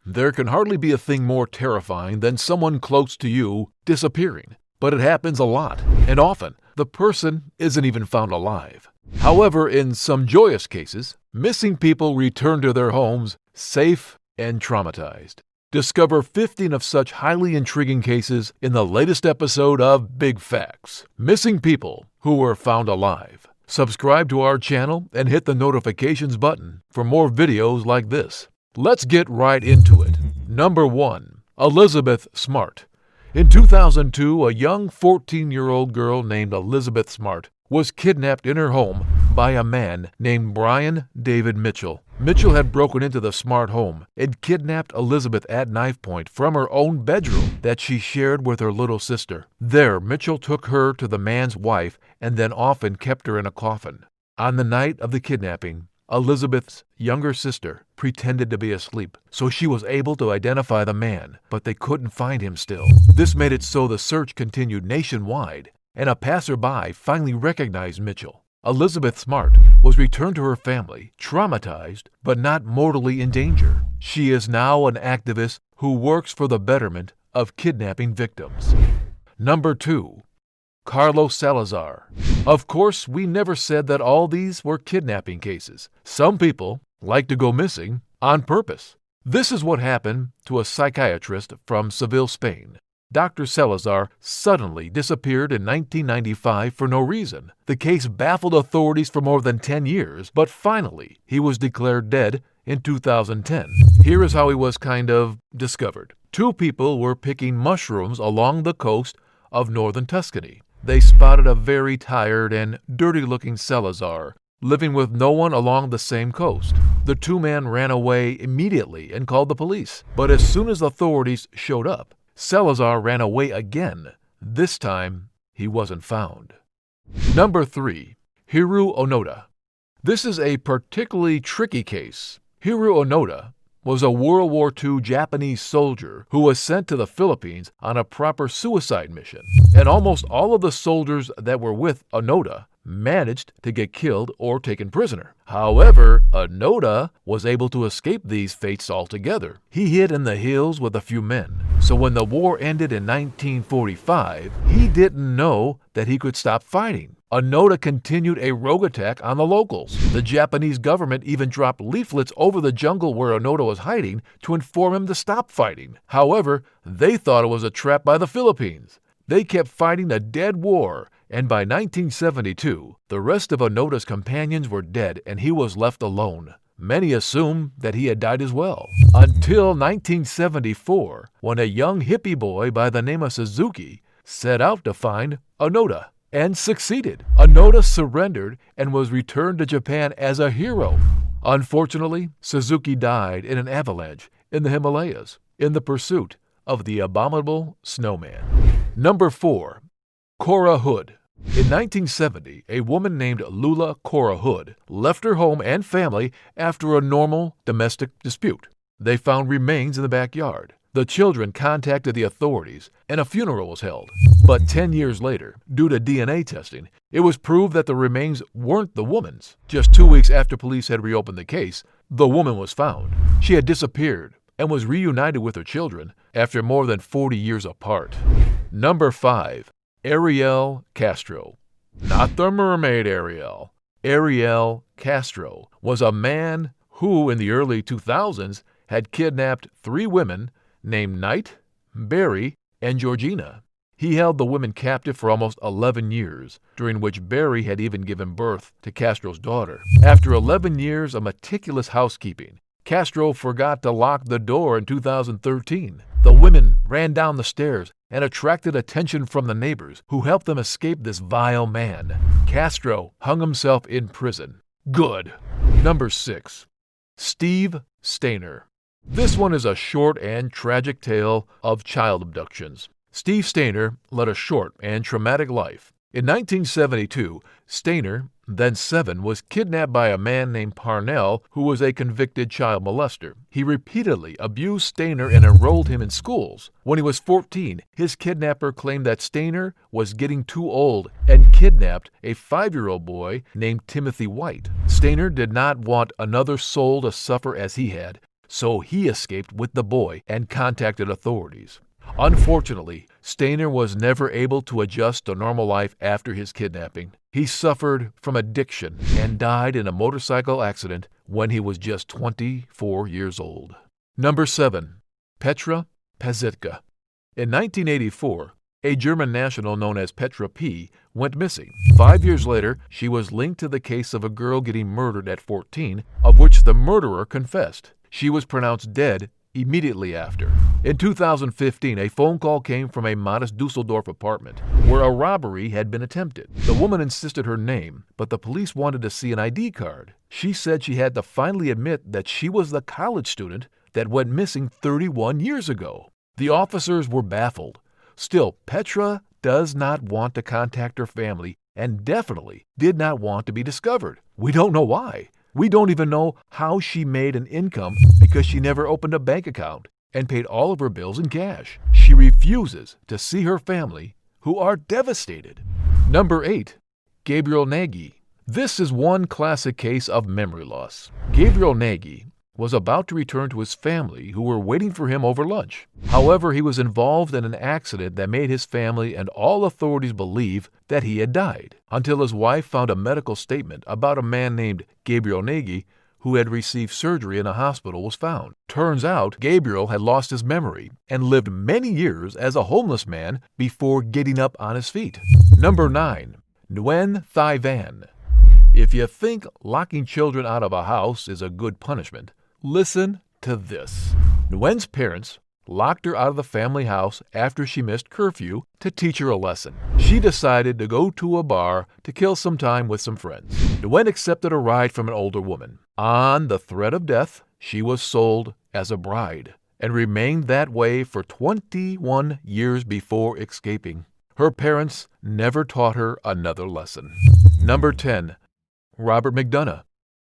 There can hardly be a thing more terrifying than someone close to you disappearing, but it happens a lot, and often the person isn't even found alive. However, in some joyous cases, missing people return to their homes safe and traumatized. Discover 15 of such highly intriguing cases in the latest episode of BigFactz, Missing People Who Were Found Alive. Subscribe to our channel and hit the notifications button for more videos like this. Let's get right into it. Number 1. Elizabeth Smart. In 2002, a young 14-year-old girl named Elizabeth Smart was kidnapped in her home by a man named Brian David Mitchell. Mitchell had broken into the Smart home and kidnapped Elizabeth at knife point from her own bedroom that she shared with her little sister. There, Mitchell took her to the man's wife and then often kept her in a coffin. On the night of the kidnapping, Elizabeth's younger sister pretended to be asleep, so she was able to identify the man, but they couldn't find him still. This made it so the search continued nationwide, and a passerby finally recognized Mitchell. Elizabeth Smart was returned to her family, traumatized, but not mortally in danger. She is now an activist who works for the betterment of kidnapping victims. Number 2. Carlos Salazar. Of course, we never said that all these were kidnapping cases. Some people like to go missing on purpose. This is what happened to a psychiatrist from Seville, Spain. Dr. Salazar suddenly disappeared in 1995 for no reason. The case baffled authorities for more than 10 years, but finally he was declared dead in 2010. Here is how he was kind of discovered. 2 people were picking mushrooms along the coast of northern Tuscany. They spotted a very tired and dirty-looking Salazar living with no one along the same coast. The 2 men ran away immediately and called the police. But as soon as authorities showed up, Salazar ran away again. This time, he wasn't found. Number 3. Hiro Onoda. This is a particularly tricky case. Hiro Onoda was a World War II Japanese soldier who was sent to the Philippines on a proper suicide mission. And almost all of the soldiers that were with Onoda managed to get killed or taken prisoner. However, Onoda was able to escape these fates altogether. He hid in the hills with a few men. So when the war ended in 1945, he didn't know that he could stop fighting. Onoda continued a rogue attack on the locals. The Japanese government even dropped leaflets over the jungle where Onoda was hiding to inform him to stop fighting. However, they thought it was a trap by the Philippines. They kept fighting a dead war, and by 1972, the rest of Onoda's companions were dead and he was left alone. Many assumed that he had died as well. Until 1974, when a young hippie boy by the name of Suzuki set out to find Onoda. And succeeded. Onoda surrendered and was returned to Japan as a hero. Unfortunately, Suzuki died in an avalanche in the Himalayas in the pursuit of the abominable snowman. Number 4. Cora Hood. In 1970, a woman named Lula Cora Hood left her home and family after a normal domestic dispute. They found remains in the backyard. The children contacted the authorities and a funeral was held. But 10 years later, due to DNA testing, it was proved that the remains weren't the woman's. Just 2 weeks after police had reopened the case, the woman was found. She had disappeared and was reunited with her children after more than 40 years apart. Number 5. Ariel Castro. Not the mermaid Ariel. Ariel Castro was a man who, in the early 2000s, had kidnapped 3 women named Knight, Barry, and Georgina. He held the women captive for almost 11 years, during which Barry had even given birth to Castro's daughter. After 11 years of meticulous housekeeping, Castro forgot to lock the door in 2013. The women ran down the stairs and attracted attention from the neighbors, who helped them escape this vile man. Castro hung himself in prison. Good. Number 6. Steve Steiner. This one is a short and tragic tale of child abductions. Steve Steiner led a short and traumatic life. In 1972, Steiner, then 7, was kidnapped by a man named Parnell, who was a convicted child molester. He repeatedly abused Steiner and enrolled him in schools. When he was 14, his kidnapper claimed that Steiner was getting too old and kidnapped a 5-year-old boy named Timothy White. Steiner did not want another soul to suffer as he had, so he escaped with the boy and contacted authorities. Unfortunately, Steiner was never able to adjust to normal life after his kidnapping. He suffered from addiction and died in a motorcycle accident when he was just 24 years old. Number 7. Petra Pazetka. In 1984, a German national known as Petra P. went missing. 5 years later, she was linked to the case of a girl getting murdered at 14, of which the murderer confessed. She was pronounced dead immediately after. In 2015, a phone call came from a modest Dusseldorf apartment where a robbery had been attempted. The woman insisted her name, but the police wanted to see an ID card. She said she had to finally admit that she was the college student that went missing 31 years ago. The officers were baffled. Still, Petra does not want to contact her family and definitely did not want to be discovered. We don't know why. We don't even know how she made an income because she never opened a bank account and paid all of her bills in cash. She refuses to see her family, who are devastated. Number 8. Gabriel Nagy. This is one classic case of memory loss. Gabriel Nagy was about to return to his family, who were waiting for him over lunch. However, he was involved in an accident that made his family and all authorities believe that he had died, until his wife found a medical statement about a man named Gabriel Nagy who had received surgery in a hospital was found. Turns out, Gabriel had lost his memory and lived many years as a homeless man before getting up on his feet. Number 9. Nguyen Thi Trang. If you think locking children out of a house is a good punishment, listen to this. Nguyen's parents locked her out of the family house after she missed curfew to teach her a lesson. She decided to go to a bar to kill some time with some friends. Nguyen accepted a ride from an older woman. On the threat of death, she was sold as a bride and remained that way for 21 years before escaping. Her parents never taught her another lesson. Number 10. Robert Mcdonough.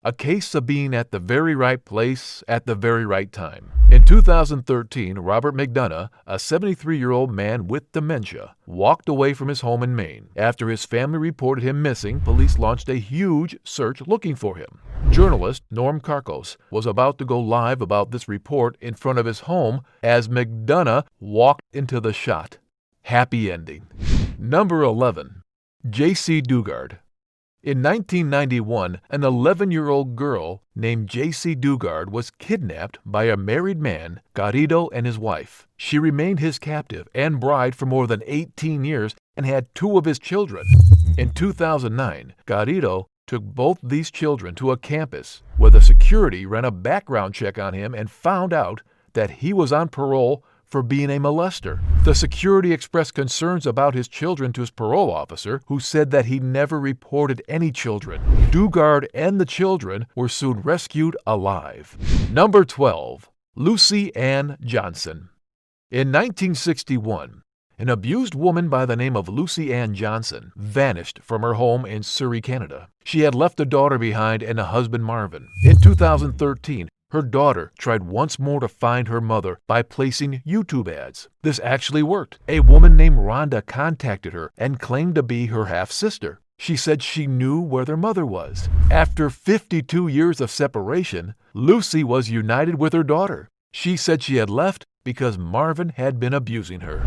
A case of being at the very right place at the very right time. In 2013, Robert Mcdonough, a 73-year-old man with dementia, walked away from his home in Maine. After his family reported him missing, police launched a huge search looking for him. Journalist Norm Karkos was about to go live about this report in front of his home as Mcdonough walked into the shot. Happy ending. Number 11. Jaycee Dugard. In 1991, an 11-year-old girl named Jaycee Dugard was kidnapped by a married man, Garrido, and his wife. She remained his captive and bride for more than 18 years and had 2 of his children. In 2009, Garrido took both these children to a campus where the security ran a background check on him and found out that he was on parole for being a molester. The security expressed concerns about his children to his parole officer, who said that he never reported any children. Dugard and the children were soon rescued alive. Number 12. Lucy Ann Johnson. In 1961, an abused woman by the name of Lucy Ann Johnson vanished from her home in Surrey, Canada. She had left a daughter behind and a husband, Marvin. In 2013, her daughter tried once more to find her mother by placing YouTube ads. This actually worked. A woman named Rhonda contacted her and claimed to be her half-sister. She said she knew where their mother was. After 52 years of separation, Lucy was united with her daughter. She said she had left because Marvin had been abusing her.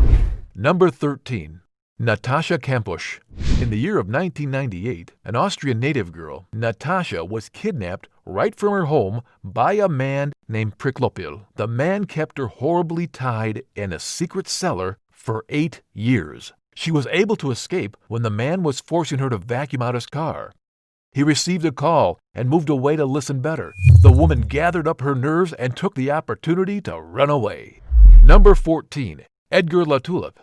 Number 13. Natasha Campus. In the year of 1998, an Austrian native girl, Natasha, was kidnapped right from her home by a man named Priklopil. The man kept her horribly tied in a secret cellar for 8 years. She was able to escape when the man was forcing her to vacuum out his car. He received a call and moved away to listen better. The woman gathered up her nerves and took the opportunity to run away. Number 14. Edgar La Tulip.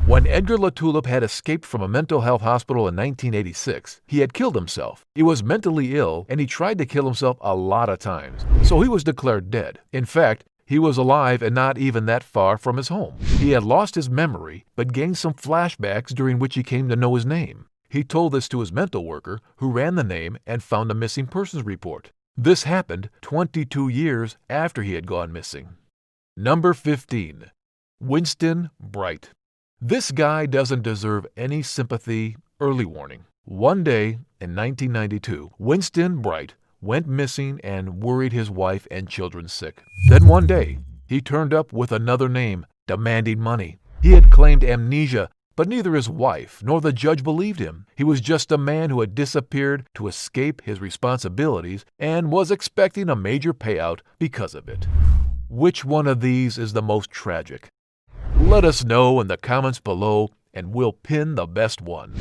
When Edgar La Tulip had escaped from a mental health hospital in 1986, he had killed himself. He was mentally ill and he tried to kill himself a lot of times, so he was declared dead. In fact, he was alive and not even that far from his home. He had lost his memory, but gained some flashbacks during which he came to know his name. He told this to his mental worker, who ran the name and found a missing persons report. This happened 22 years after he had gone missing. Number 15. Winston Bright. This guy doesn't deserve any sympathy. Early warning. One day in 1992, Winston Bright went missing and worried his wife and children sick. Then one day, he turned up with another name, demanding money. He had claimed amnesia, but neither his wife nor the judge believed him. He was just a man who had disappeared to escape his responsibilities and was expecting a major payout because of it. Which one of these is the most tragic? Let us know in the comments below and we'll pin the best one.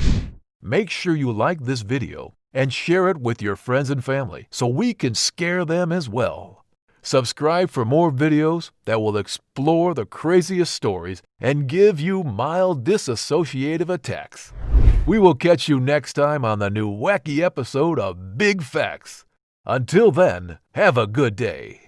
Make sure you like this video and share it with your friends and family so we can scare them as well. Subscribe for more videos that will explore the craziest stories and give you mild dissociative attacks. We will catch you next time on the new wacky episode of BigFactz. Until then, have a good day.